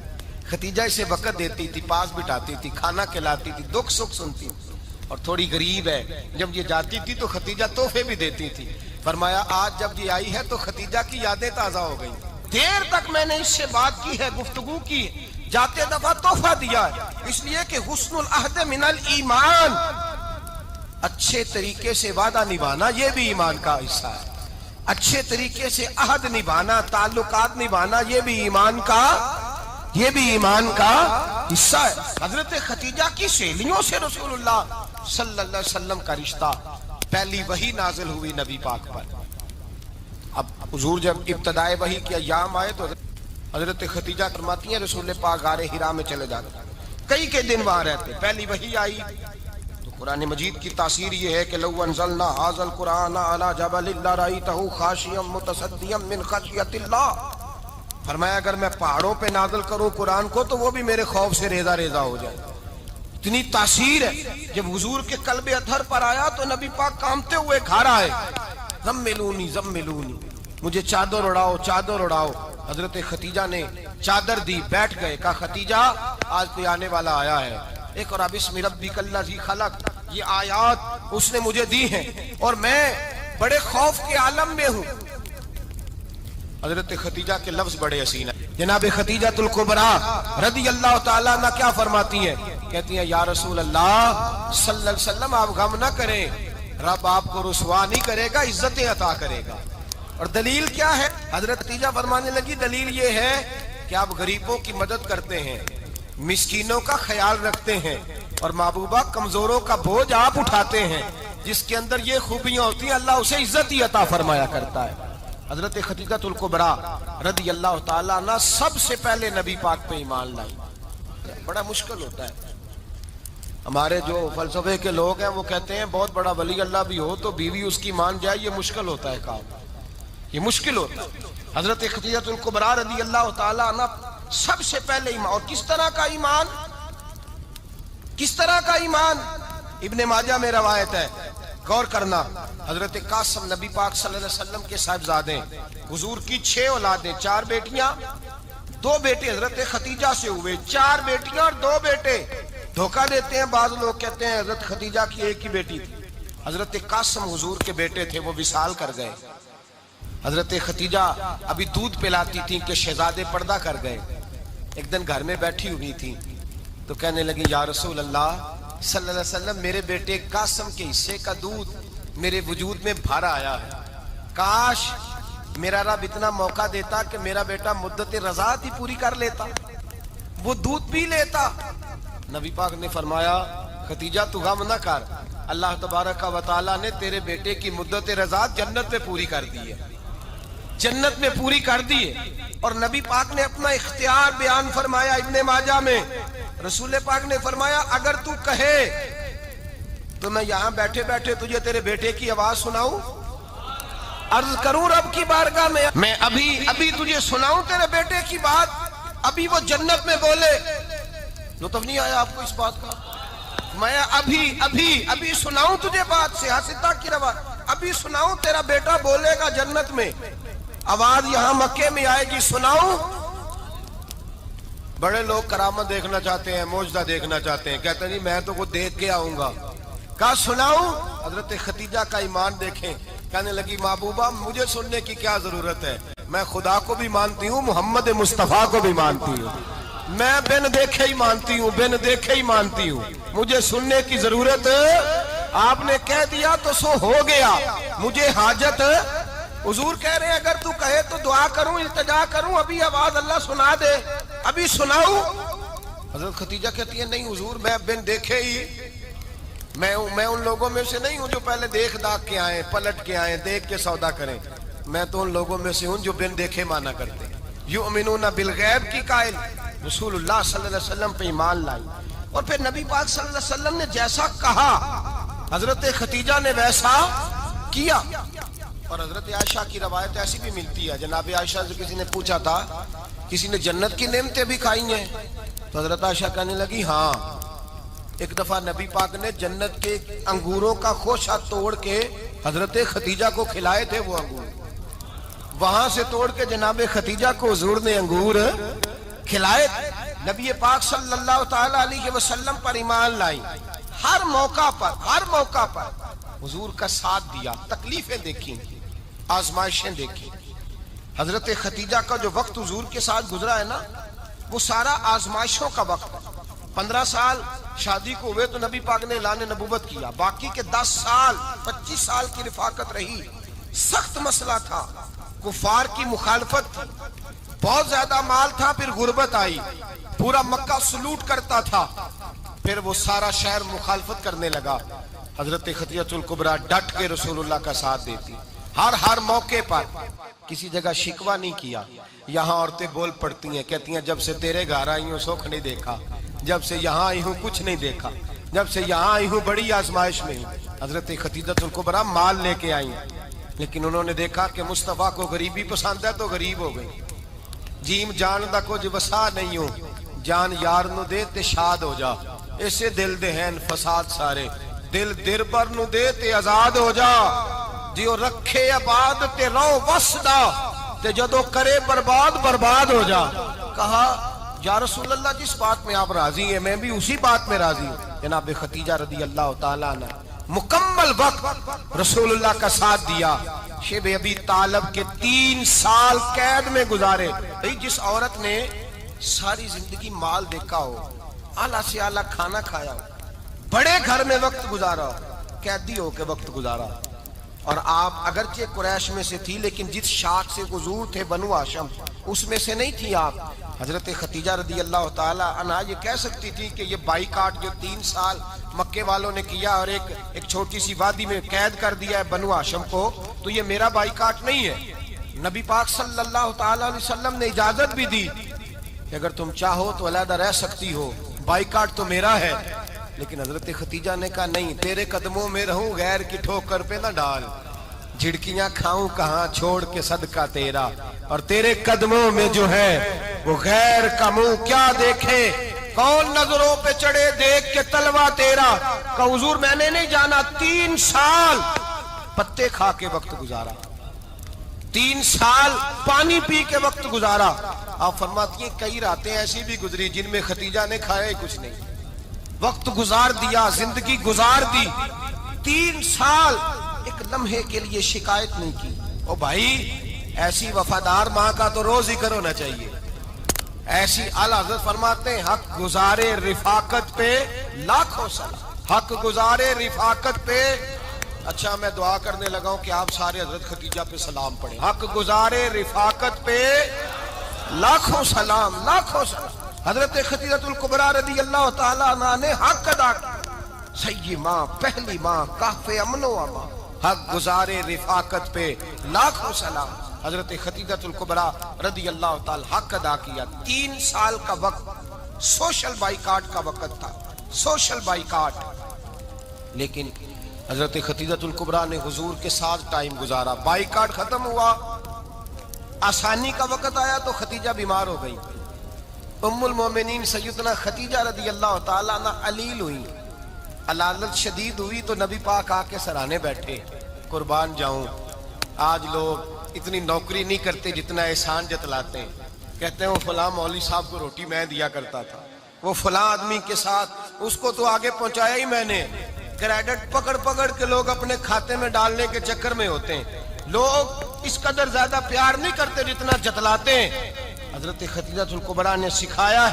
خدیجہ اسے وقت دیتی تھی, پاس بٹھاتی تھی, کھانا کھلاتی تھی, دکھ سکھ سنتی, اور تھوڑی غریب ہے. جب یہ جاتی تھی تو خدیجہ تحفے بھی دیتی تھی. فرمایا آج جب یہ آئی ہے تو خدیجہ کی یادیں تازہ ہو گئی. دیر تک میں نے اس سے بات کی ہے, گفتگو کی, جاتے دفعہ تحفہ دیا ہے, اس لیے کہ حسن العہد من الایمان, اچھے طریقے سے وعدہ نبھانا یہ بھی ایمان کا حصہ ہے. اچھے طریقے سے عہد نبھانا, تعلقات نبھانا یہ بھی ایمان کا حصہ ہے. حضرت خدیجہ کی سہیلیوں سے رسول اللہ صلی اللہ علیہ وسلم کا رشتہ. پہلی وحی نازل ہوئی نبی پاک پر. اب حضور جب ابتدائے وحی کے ایام آئے تو حضرت خدیجہ فرماتی ہیں رسول پاک غار حرا میں چلے جاتے, کئی کے دن وہاں رہتے. پہلی وحی آئی تو قرآن مجید کی تاثیر یہ ہے کہ لو انزلنا ھذا القرآن علی جبل لرأیتہ خاشعا متصدعا من خشیۃ اللہ. فرمایا اگر میں پہاڑوں پہ نازل کروں قرآن کو تو وہ بھی میرے خوف سے ریزہ ریزہ ہو جائے. اتنی تاثیر ہے. جب حضور کے قلب اطہر پر آیا تو نبی پاک کانپتے ہوئے گھر آئے, زملونی زملونی, مجھے چادر اڑاؤ چادر اڑاؤ. حضرت خدیجہ نے چادر دی, بیٹھ گئے. کہا خدیجہ آج کوئی آنے والا آیا ہے. ایک اور بسم ربک الذی خلق, یہ آیات اس نے مجھے دی ہیں اور میں بڑے خوف کے عالم میں ہوں. حضرت خدیجہ کے لفظ بڑے حسین ہیں. جناب خدیجہ الکبریٰ رضی اللہ تعالیٰ عنہ کیا فرماتی ہیں؟ کہتی ہیں یا رسول اللہ صلی اللہ علیہ وسلم آپ غم نہ کریں, رب آپ کو رسوا نہیں کرے گا, عزتیں عطا کرے گا. اور دلیل کیا ہے؟ حضرت خدیجہ فرمانے لگی دلیل یہ ہے کہ آپ غریبوں کی مدد کرتے ہیں, مسکینوں کا خیال رکھتے ہیں, اور محبوبہ کمزوروں کا بوجھ آپ اٹھاتے ہیں. جس کے اندر یہ خوبیاں ہوتی ہیں اللہ اسے عزت ہی عطا فرمایا کرتا ہے. حضرت خدیجہ الکبریٰ رضی اللہ تعالیٰ عنہ سب سے پہلے نبی پاک پہ ایمان لائی. بڑا مشکل ہوتا ہے. ہمارے جو فلسفے کے لوگ ہیں وہ کہتے ہیں بہت بڑا ولی اللہ بھی ہو تو بیوی اس کی مان جائے, یہ مشکل ہوتا ہے کام, یہ مشکل ہوتا ہے. حضرت خدیجہ الکبریٰ رضی اللہ تعالیٰ عنہ سب سے پہلے ایمان. اور کس طرح کا ایمان؟ کس طرح کا ایمان؟ ابن ماجہ میں روایت ہے, غور کرنا. حضرت قاسم نبی پاک صلی اللہ علیہ وسلم کے صاحبزادے, حضور کی 6 اولادیں, 4 بیٹیاں 2 بیٹے حضرت خدیجہ سے ہوئے, 4 بیٹیاں اور 2 بیٹے. دھوکہ دیتے ہیں بعض لوگ, کہتے ہیں حضرت خدیجہ کی ایک ہی بیٹی تھی. حضرت قاسم حضور کے بیٹے تھے, وہ وصال کر گئے. حضرت خدیجہ ابھی دودھ پلاتی تھی کہ شہزادے پردہ کر گئے. ایک دن گھر میں بیٹھی ہوئی تھی تو کہنے لگی یا رسول اللہ صلی اللہ علیہ وسلم میرے بیٹے قاسم کے حصے کا دودھ میرے وجود میں بھر آیا ہے, کاش میرا رب اتنا موقع دیتا کہ میرا بیٹا مدت رضاعت ہی پوری کر لیتا, وہ دودھ پی لیتا. نبی پاک نے فرمایا خدیجہ تو غم نہ کر, اللہ تبارک و تعالیٰ نے تیرے بیٹے کی مدت رضاعت جنت میں پوری کر دی ہے, جنت میں پوری کر دی ہے. اور نبی پاک نے اپنا اختیار بیان فرمایا ابن ماجہ میں, رسول پاک نے فرمایا اگر تو کہے تو میں یہاں بیٹھے بیٹھے تجھے تیرے بیٹے کی آواز سناؤں، عرض کروں رب کی بارگاہ میں ابھی تجھے سناؤں تیرے بیٹے کی بات، ابھی وہ جنت میں بولے؟ لطف نہیں آیا آپ کو اس بات کا؟ میں ابھی سناؤں تجھے بات، سیاستہ کی روایت، ابھی سناؤں تیرا بیٹا بولے گا جنت میں، آواز یہاں مکے میں آئے گی، سناؤں؟ بڑے لوگ کرامت دیکھنا چاہتے ہیں، معجزہ دیکھنا چاہتے ہیں، کہتے ہیں جی میں تو وہ دیکھ کے آؤں گا، کہا سناؤں؟ حضرت خدیجہ کا ایمان دیکھیں، کہنے لگی محبوبہ مجھے سننے کی کیا ضرورت ہے، میں خدا کو بھی مانتی ہوں، محمد مصطفیٰ کو بھی مانتی ہوں، میں بن دیکھے ہی مانتی ہوں، مجھے سننے کی ضرورت آپ نے کہہ دیا تو سو ہو گیا، مجھے حاجت حضور کہہ رہے ہیں اگر تو کہے تو دعا کروں، التجا کروں، ابھی آواز اللہ سنا دے، ابھی سناؤں؟ حضرت خدیجہ کہتی ہے نہیں حضور میں بن دیکھے ہی، میں ان لوگوں میں سے نہیں ہوں جو پہلے دیکھ داکھ کے آئیں، پلٹ کے آئیں، دیکھ کے سودا کریں، میں تو ان لوگوں میں سے ہوں جو بن دیکھے مانا کرتے ہیں، یؤمنون بالغیب کی قائل، رسول اللہ صلی اللہ علیہ وسلم پہ ایمان لائی، اور پھر نبی پاک صلی اللہ علیہ وسلم نے جیسا کہا حضرت خدیجہ نے ویسا کیا۔ اور حضرت عائشہ کی روایت ایسی بھی ملتی ہے، جناب عائشہ سے کسی نے پوچھا تھا کسی نے جنت کی نعمتیں بھی کھائی ہیں؟ تو حضرت عائشہ کہنے لگی ہاں، ایک دفعہ نبی پاک نے جنت کے انگوروں کا خوشہ توڑ کے حضرت خدیجہ کو کھلائے تھے، وہ انگور وہاں سے توڑ کے جناب خدیجہ کو حضور نے انگور کھلائے تھے۔ نبی پاک صلی اللہ تعالی علیہ وسلم پر ایمان لائی، ہر موقع پر حضور کا ساتھ دیا، تکلیفیں دیکھیں، آزمائشیں دیکھیں۔ حضرت خدیجہ کا جو وقت حضور کے ساتھ گزرا ہے نا، وہ سارا آزمائشوں کا وقت ہے۔ 15 سال شادی کو ہوئے تو نبی پاک نے اعلان نبوت کیا، باقی کے 10 سال 25 سال کی رفاقت رہی، سخت مسئلہ تھا، کفار کی مخالفت تھی، بہت زیادہ مال تھا، پھر غربت آئی، پورا مکہ سلوٹ کرتا تھا، پھر وہ سارا شہر مخالفت کرنے لگا، حضرت خدیجہ الکبریٰ ڈٹ کے رسول اللہ کا ساتھ دیتی، ہر موقع پر کسی جگہ شکوہ نہیں کیا۔ یہاں عورتیں بول پڑتی ہیں، کہتی ہیں جب سے تیرے گھر آئی ہوں سکھ نہیں دیکھا، جب سے یہاں آئی ہوں کچھ نہیں دیکھا، جب سے یہاں آئی ہوں بڑی آزمائش میں ہوں۔ حضرت خدیجہ الکبریٰ مال لے کے آئی، لیکن انہوں نے دیکھا کہ مصطفیٰ کو غریبی پسند ہے تو غریب ہو گئی، جیم جان دا کچھ وسا نہیں ہو، جان یار نو دے تے شاد ہو جا، اسے دل دے ہیں فساد سارے، دل دربر نو دے تے آزاد ہو جا، دیو رکھے آباد تے رو وسدا، تے جدو کرے برباد ہو جا۔ کہا یا رسول اللہ جس بات میں آپ راضی ہیں میں بھی اسی بات میں راضی ہوں۔ جناب خدیجہ رضی اللہ تعالیٰ عنہ مکمل وقت رسول اللہ کا ساتھ دیا، شیب ابی طالب کے 3 سال قید میں گزارے۔ جس عورت نے ساری زندگی مال دیکھا ہو، اعلیٰ سے اعلیٰ کھانا کھایا ہو، بڑے گھر میں وقت گزارا ہو، قیدی ہو کے وقت گزارا، اور آپ اگرچہ قریش میں سے تھی لیکن جس شاخ سے حضور تھے بنو ہاشم اس میں سے نہیں تھی آپ۔ حضرت خدیجہ رضی اللہ تعالی عنہ یہ کہہ سکتی تھی کہ یہ بائیکاٹ جو 3 سال مکے والوں نے کیا اور ایک چھوٹی سی وادی میں قید کر دیا ہے بنو ہاشم کو، تو یہ میرا بائیکاٹ نہیں ہے۔ نبی پاک صلی اللہ تعالی علیہ وسلم نے اجازت بھی دی کہ اگر تم چاہو تو علیحدہ رہ سکتی ہو، بائیکاٹ تو میرا ہے۔ لیکن حضرت خدیجہ نے کہا نہیں، تیرے قدموں میں رہوں، غیر کی ٹھوکر پہ نہ ڈال، جھڑکیاں کھاؤں کہاں چھوڑ کے صدقہ تیرا، اور تیرے قدموں میں جو ہے وہ غیر کا منہ کیا دیکھے، کون نظروں پہ چڑھے دیکھ کے تلوا تیرا۔ کہ حضور میں نے نہیں جانا، 3 سال پتے کھا کے وقت گزارا، 3 سال پانی پی کے وقت گزارا۔ آپ فرماتی ہیں کئی راتیں ایسی بھی گزری جن میں خدیجہ نے کھایا ہی کچھ نہیں، وقت گزار دیا، زندگی گزار دی، 3 سال ایک لمحے کے لیے شکایت نہیں کی۔ او بھائی ایسی وفادار ماں کا تو روز ذکر ہونا چاہیے۔ ایسی اعلیٰ حضرت فرماتے ہیں حق گزارے رفاقت پہ لاکھوں سلام، حق گزارے رفاقت پہ۔ اچھا میں دعا کرنے لگا ہوں کہ آپ سارے حضرت خدیجہ پہ سلام پڑھیں۔ حق گزارے رفاقت پہ لاکھوں سلام، لاکھوں سلام۔ حضرت خدیجہ الکبریٰ رضی اللہ تعالیٰ عنہ نے حق ادا کیا، سیدی ماں، پہلی ماں، کہف امن و امان، حق گزارے رفاقت پہ لاکھوں سلام۔ حضرت خدیجہ الکبریٰ رضی اللہ تعالیٰ حق ادا کیا، 3 سال کا وقت سوشل بائیکاٹ کا وقت تھا، سوشل بائیکاٹ۔ لیکن حضرت خدیجہ الکبریٰ نے حضور کے ساتھ ٹائم گزارا، بائیکاٹ ختم ہوا، آسانی کا وقت آیا تو خدیجہ بیمار ہو گئی۔ ام المومنین سیدنا خدیجہ رضی اللہ تعالیٰ عنہ علیل ہوئی، علالت شدید ہوئی تو نبی پاک آ کے سرانے بیٹھے، قربان جاؤں آج لوگ اتنی نوکری نہیں کرتے جتنا احسان جتلاتے ہیں، کہتے ہیں وہ فلاں مولوی صاحب کو روٹی میں دیا کرتا تھا، وہ فلاں آدمی کے ساتھ اس کو تو آگے پہنچایا ہی میں نے۔ کریڈٹ پکڑ پکڑ کے لوگ اپنے کھاتے میں ڈالنے کے چکر میں ہوتے ہیں، لوگ اس قدر زیادہ پیار نہیں کرتے جتنا جتلاتے ہیں۔ حضرت خدیجہ الکبریٰ نے سکھایا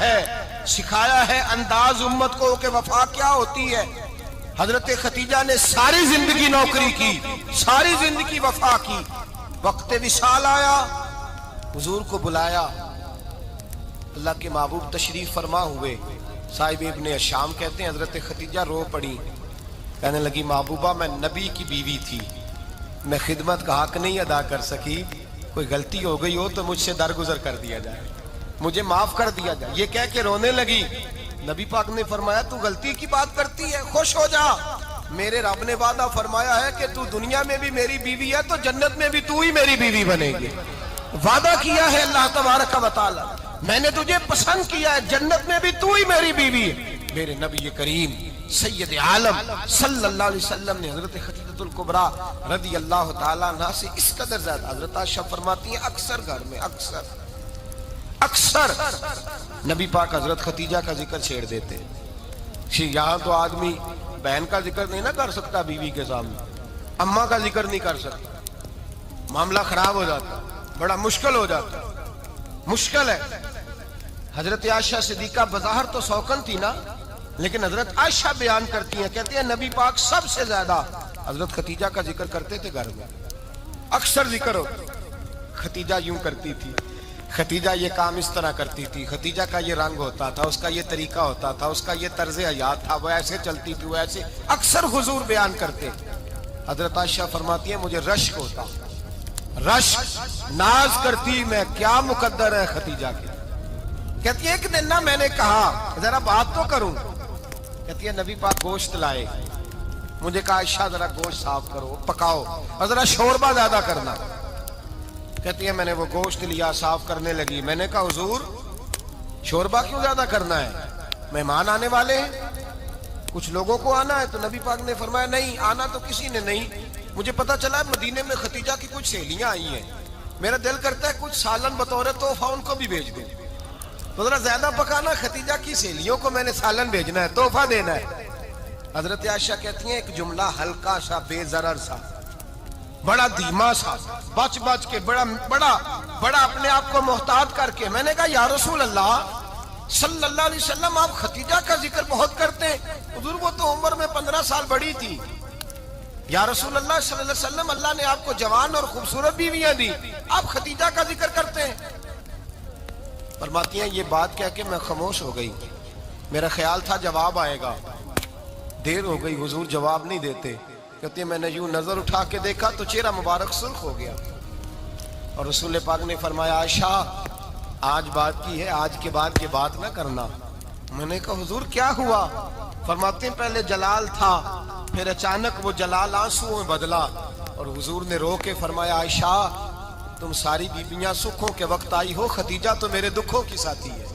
ہے انداز امت کو کہ وفا کیا ہوتی ہے۔ حضرت خدیجہ نے ساری زندگی نوکری کی، ساری زندگی وفا کی، وقت وصال آیا، حضور کو بلایا، اللہ کے محبوب تشریف فرما ہوئے، صاحب ابن الشام کہتے ہیں حضرت خدیجہ رو پڑی، کہنے لگی محبوبہ میں نبی کی بیوی تھی، میں خدمت کا حق نہیں ادا کر سکی، کوئی غلطی ہو گئی ہو تو مجھ سے درگزر کر دیا جائے، مجھے معاف کر دیا جائے۔ یہ کہہ کے رونے لگی، نبی پاک نے فرمایا تو غلطی کی بات کرتی ہے، خوش ہو جا، میرے رب نے وعدہ فرمایا ہے کہ تو دنیا میں بھی میری بیوی ہے تو جنت میں بھی تو ہی میری بیوی بنے گی، وعدہ کیا ہے اللہ تبارک و تعالی، میں نے تجھے پسند کیا ہے، جنت میں بھی تو ہی میری بیوی ہے۔ میرے نبی کریم سید عالم صلی اللہ علیہ وسلم نے حضرت خدیجہ الکبریٰ رضی اللہ تعالیٰ عنہ سے اس قدر زیادہ، حضرت عائشہ فرماتی ہیں اکثر گھر میں اکثر نبی پاک حضرت خدیجہ کا ذکر چھیڑ دیتے۔ یہاں تو آدمی بہن کا ذکر نہیں نہ کر سکتا بیوی کے سامنے، اماں کا ذکر نہیں کر سکتا، معاملہ خراب ہو جاتا، بڑا مشکل ہو جاتا، مشکل ہے۔ حضرت عائشہ صدیقہ بظاہر تو سوکن تھی نا، لیکن حضرت عائشہ بیان کرتی ہیں، کہتی ہیں نبی پاک سب سے زیادہ حضرت خدیجہ کا ذکر کرتے تھے گھر میں، اکثر ذکر ہو۔ خدیجہ یوں کرتی تھی، خدیجہ یہ کام اس طرح کرتی تھی، خدیجہ کا یہ رنگ ہوتا تھا، اس کا یہ طریقہ ہوتا تھا، اس کا یہ طرز حیات تھا، وہ ایسے چلتی تھی، وہ ایسے، اکثر حضور بیان کرتے۔ حضرت عائشہ فرماتی ہیں مجھے رشک ہوتا، رشک، ناز کرتی میں، کیا مقدر ہے خدیجہ کے۔ کہتی ہے ایک دن نا میں نے کہا ذرا بات تو کروں، کہتی ہے نبی پاک گوشت لائے، مجھے کہا عائشہ ذرا گوشت صاف کرو، پکاؤ اور ذرا شوربہ زیادہ کرنا۔ کہتی ہے میں نے وہ گوشت لیا، صاف کرنے لگی، میں نے کہا حضور شوربہ کیوں زیادہ کرنا ہے، مہمان آنے والے ہیں، کچھ لوگوں کو آنا ہے۔ تو نبی پاک نے فرمایا نہیں، آنا تو کسی نے نہیں، مجھے پتا چلا مدینے میں خدیجہ کی کچھ سہیلیاں آئی ہیں، میرا دل کرتا ہے کچھ سالن بطور تحفہ ان کو بھی بھیج دوں، تو ذرا زیادہ پکانا، خدیجہ کی سہیلیوں کو میں نے سالن بھیجنا ہے، تحفہ دینا ہے۔ حضرت عائشہ کہتی ہیں ایک جملہ ہلکا سا، بے ضرر سا، بڑا دھیما سا، بچ کے بڑا اپنے آپ کو محتاط کر کے، میں نے کہا یا رسول اللہ صلی اللہ علیہ وسلم آپ خدیجہ کا ذکر بہت کرتے ہیں، حضور وہ تو عمر میں 15 سال بڑی تھی، یا رسول اللہ صلی اللہ علیہ وسلم اللہ نے آپ کو جوان اور خوبصورت بیویاں دی، آپ خدیجہ کا ذکر کرتے ہیں۔ فرماتی ہیں یہ بات کہہ کے میں خاموش ہو گئی، میرا خیال تھا جواب آئے گا، دیر ہو گئی، حضور جواب نہیں دیتے۔ کہتے ہیں میں نے یوں نظر اٹھا کے دیکھا تو چہرہ مبارک سرخ ہو گیا، اور رسول پاک نے فرمایا عائشہ آج بات کی ہے، آج کے بعد یہ بات نہ کرنا۔ میں نے کہا حضور کیا ہوا؟ فرماتے ہیں پہلے جلال تھا، پھر اچانک وہ جلال آنسو میں بدلا، اور حضور نے رو کے فرمایا عائشہ تم ساری بیویاں سکھوں کے وقت آئی ہو، خدیجہ تو میرے دکھوں کی ساتھی ہے،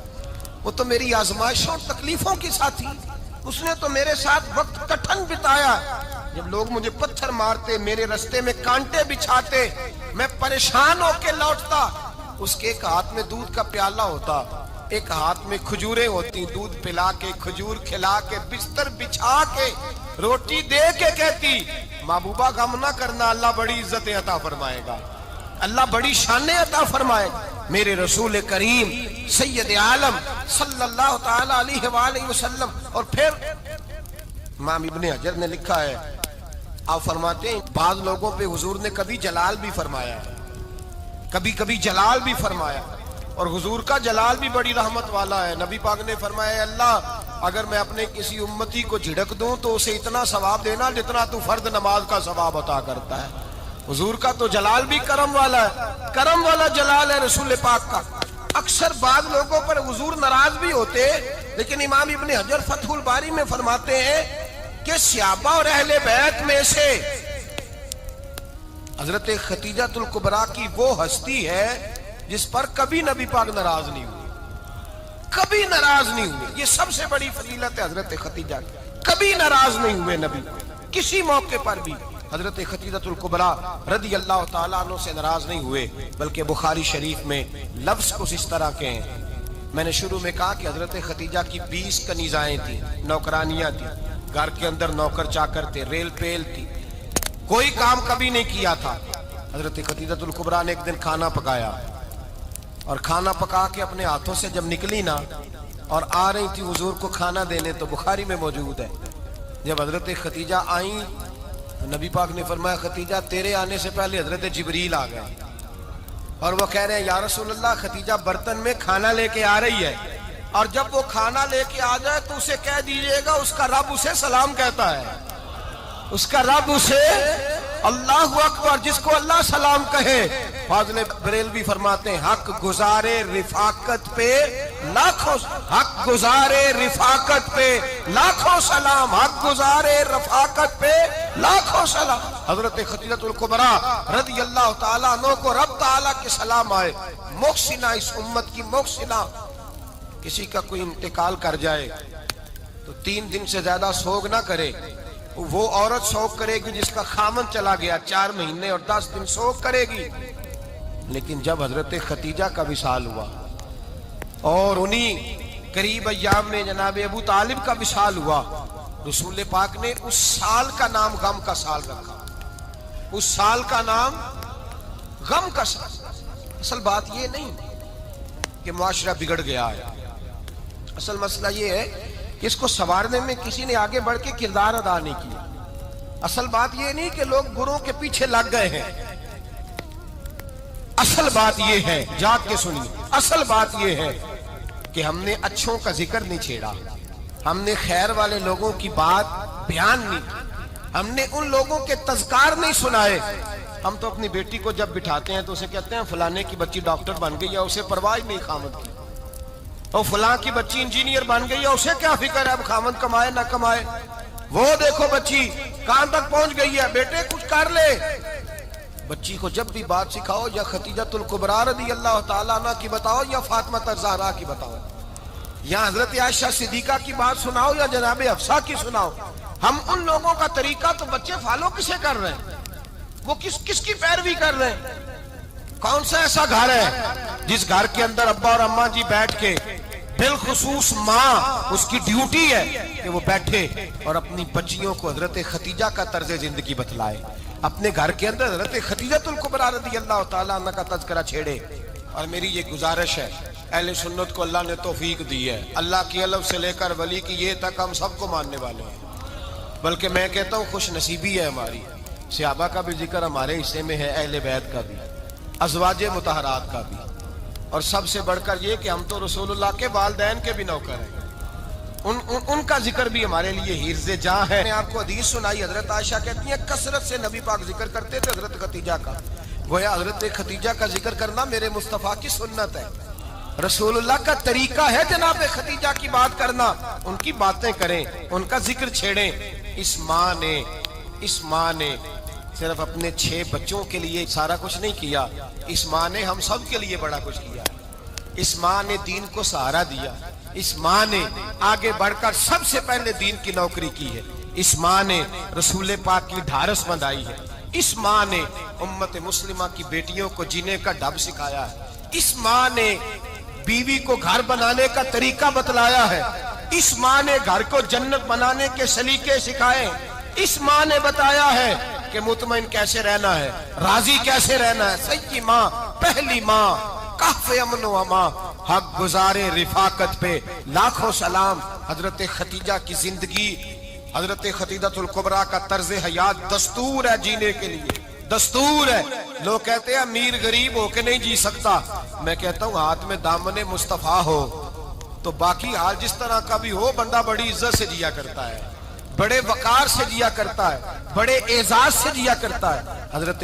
وہ تو میری آزمائشوں اور تکلیفوں کی ساتھی، اس نے تو میرے ساتھ وقت کٹھن بتایا، جب لوگ مجھے پتھر مارتے، میرے رستے میں کانٹے بچھاتے، میں پریشان ہو کے لوٹتا، اس کے ایک ہاتھ میں دودھ کا پیالہ ہوتا، ایک ہاتھ میں کھجوریں ہوتی، دودھ پلا کے، کھجور کھلا کے، بستر بچھا کے، روٹی دے کے کہتی محبوبہ غم نہ کرنا، اللہ بڑی عزتیں عطا فرمائے گا، اللہ بڑی شانیں عطا فرمائے گا۔ میرے رسول کریم سید عالم صلی اللہ تعالی علیہ وآلہ وسلم۔ اور پھر امام ابن حجر نے لکھا ہے، آپ فرماتے ہیں بعض لوگوں پہ حضور نے کبھی جلال بھی فرمایا، کبھی جلال بھی فرمایا، اور حضور کا جلال بھی بڑی رحمت والا ہے۔ نبی پاک نے فرمایا اللہ اگر میں اپنے کسی امتی کو جھڑک دوں تو اسے اتنا ثواب دینا جتنا تو فرض نماز کا ثواب عطا کرتا ہے۔ حضور کا تو جلال بھی کرم والا ہے، کرم والا جلال ہے رسول پاک کا۔ اکثر بعض لوگوں پر حضور ناراض بھی ہوتے، لیکن امام ابن حجر فتح الباری میں فرماتے ہیں کہ صحابہ اور اہل بیت میں سے حضرت خدیجہ الکبریٰ کی وہ ہستی ہے جس پر کبھی نبی پاک ناراض نہیں ہوئے، کبھی ناراض نہیں ہوئے۔ یہ سب سے بڑی فضیلت ہے حضرت خدیجہ کی، کبھی ناراض نہیں ہوئے نبی، کسی موقع پر بھی حضرت خدیجہ الکبریٰ رضی اللہ تعالیٰ عنہ سے ناراض نہیں ہوئے، بلکہ بخاری شریف میں لفظ کچھ اس طرح کے ہیں۔ میں نے شروع میں کہا کہ حضرت خدیجہ کی 20 کنیزائیں تھیں، نوکرانیاں تھیں، گھر کے اندر نوکر چاکر تھے، ریل پیل تھی، کوئی کام کبھی نہیں کیا تھا۔ حضرت خدیجہ الکبریٰ نے ایک دن کھانا پکایا، اور کھانا پکا کے اپنے ہاتھوں سے جب نکلی نا اور آ رہی تھی حضور کو کھانا دینے، تو بخاری میں موجود ہے جب حضرت خدیجہ آئیں تو نبی پاک نے فرمایا خدیجہ تیرے آنے سے پہلے حضرت جبریل آ گئے، اور وہ کہہ رہے ہیں یا رسول اللہ خدیجہ برتن میں کھانا لے کے آ رہی ہے، اور جب وہ کھانا لے کے آ جائے تو اسے کہہ دیجئے گا اس کا رب اسے سلام کہتا ہے، اس کا رب اسے اللہ اکبر، جس کو اللہ سلام کہے۔ فاضل بریلوی فرماتے ہیں حق گزارے رفاقت پہ لاکھوں، حق گزارے رفاقت پہ لاکھوں سلام، حق گزارے رفاقت پہ لاکھوں سلام۔ حضرت خدیجہ الکبریٰ رضی اللہ تعالیٰ عنہ کو رب تعالیٰ کے سلام آئے، محسنہ، اس امت کی محسنہ۔ کسی کا کوئی انتقال کر جائے تو 3 دن سے زیادہ سوگ نہ کرے، وہ عورت سوگ کرے گی جس کا خامن چلا گیا، 4 مہینے اور 10 دن سوگ کرے گی۔ لیکن جب حضرت خدیجہ کا وصال ہوا اور انہی قریب ایام میں جناب ابو طالب کا وصال ہوا، رسول پاک نے اس سال کا نام غم کا سال رکھا، اس سال کا نام غم کا سال۔ اصل بات یہ نہیں کہ معاشرہ بگڑ گیا ہے، اصل مسئلہ یہ ہے کہ اس کو سنوارنے میں کسی نے آگے بڑھ کے کردار ادا نہیں کیا۔ اصل بات یہ نہیں کہ لوگ بروں کے پیچھے لگ گئے ہیں، اصل بات یہ ہے، جاگ کے سنیے، اصل بات یہ ہے کہ ہم نے اچھوں کا ذکر نہیں چھیڑا، ہم نے خیر والے لوگوں کی بات بیان نہیں کی، ہم نے ان لوگوں کے تذکار نہیں سنائے۔ ہم تو اپنی بیٹی کو جب بٹھاتے ہیں تو اسے کہتے ہیں فلانے کی بچی ڈاکٹر بن گئی ہے، اسے پرواہ نہیں خامد کی، اور فلاں کی بچی انجینئر بن گئی ہے، اسے کیا فکر ہے اب خامد کمائے نہ کمائے، وہ دیکھو بچی کہاں تک پہنچ گئی ہے، بیٹے کچھ کر لے۔ بچی کو جب بھی بات سکھاؤ یا خدیجہ الکبریٰ رضی اللہ تعالیٰ عنہ کی بتاؤ یا فاطمہ الزہرا کی بتاؤ، یا حضرت عائشہ صدیقہ کی بات سناؤ یا جناب حفصہ کی سناؤ۔ ہم ان لوگوں کا طریقہ تو بچے فالو کسے کر رہے ہیں، وہ کس کی پیروی کر رہے ہیں؟ کون سا ایسا گھر ہے جس گھر کے اندر ابا اور اماں جی بیٹھ کے، بالخصوص ماں، اس کی ڈیوٹی ہے کہ وہ بیٹھے اور اپنی بچیوں کو حضرت خدیجہ کا طرز زندگی بتلائے، اپنے گھر کے اندر حضرت خدیجہ الکبریٰ رضی اللہ تعالیٰ عنہ کا تذکرہ چھیڑے۔ اور میری یہ گزارش ہے، اہل سنت کو اللہ نے توفیق دی ہے، اللہ کی علم سے لے کر ولی کی یہ تک ہم سب کو ماننے والے ہیں، بلکہ میں کہتا ہوں خوش نصیبی ہے ہماری، صحابہ کا بھی ذکر ہمارے حصے میں ہے، اہل بیت کا بھی، ازواج مطہرات کا بھی، اور سب سے بڑھ کر یہ کہ ہم تو رسول اللہ کے والدین کے بھی نوکر ہیں، ان کا ذکر بھی ہمارے لیے حرز جاں ہے۔ میں نے آپ کو حدیث سنائی، حضرت عائشہ کہتی ہیں کثرت سے نبی پاک ذکر کرتے تھے حضرت خدیجہ کا، گویا حضرت خدیجہ کا ذکر کرنا میرے مصطفیٰ کی سنت ہے، رسول اللہ کا طریقہ ہے جناب خدیجہ کی بات کرنا، ان کی باتیں کریں، ان کا ذکر چھیڑیں۔ اس ماں نے صرف اپنے 6 بچوں کے لیے سارا کچھ نہیں کیا، اس ماں نے ہم سب کے لیے بڑا کچھ کیا، اس ماں نے دین کو سہارا دیا، اس ماں نے آگے بڑھ کر سب سے پہلے دین کی نوکری کی ہے، اس ماں نے رسول پاک کی ڈھارس بندھائی ہے، اس ماں نے امت مسلمہ کی بیٹیوں کو جینے کا ڈھب سکھایا ہے، اس ماں نے بیوی کو گھر بنانے کا طریقہ بتلایا ہے، اس ماں نے گھر کو جنت بنانے کے سلیقے سکھائے، اس ماں نے بتایا ہے کہ مطمئن کیسے رہنا ہے، راضی کیسے رہنا ہے۔ سچی ماں، پہلی ماں، کہف امن و امان، حق گزارے رفاقت پہ لاکھوں سلام۔ حضرت خدیجہ کی زندگی، حضرت خدیجہ الکبریٰ کا طرز حیات دستور ہے جینے کے لیے، دستور ہے۔ لوگ کہتے ہیں امیر غریب ہو کے نہیں جی سکتا، میں کہتا ہوں ہاتھ میں دامن مصطفیٰ ہو تو باقی حال جس طرح کا بھی ہو، بندہ بڑی عزت سے جیا کرتا ہے، بڑے وقار سے جیا کرتا ہے، بڑے اعزاز سے جیا کرتا ہے۔ حضرت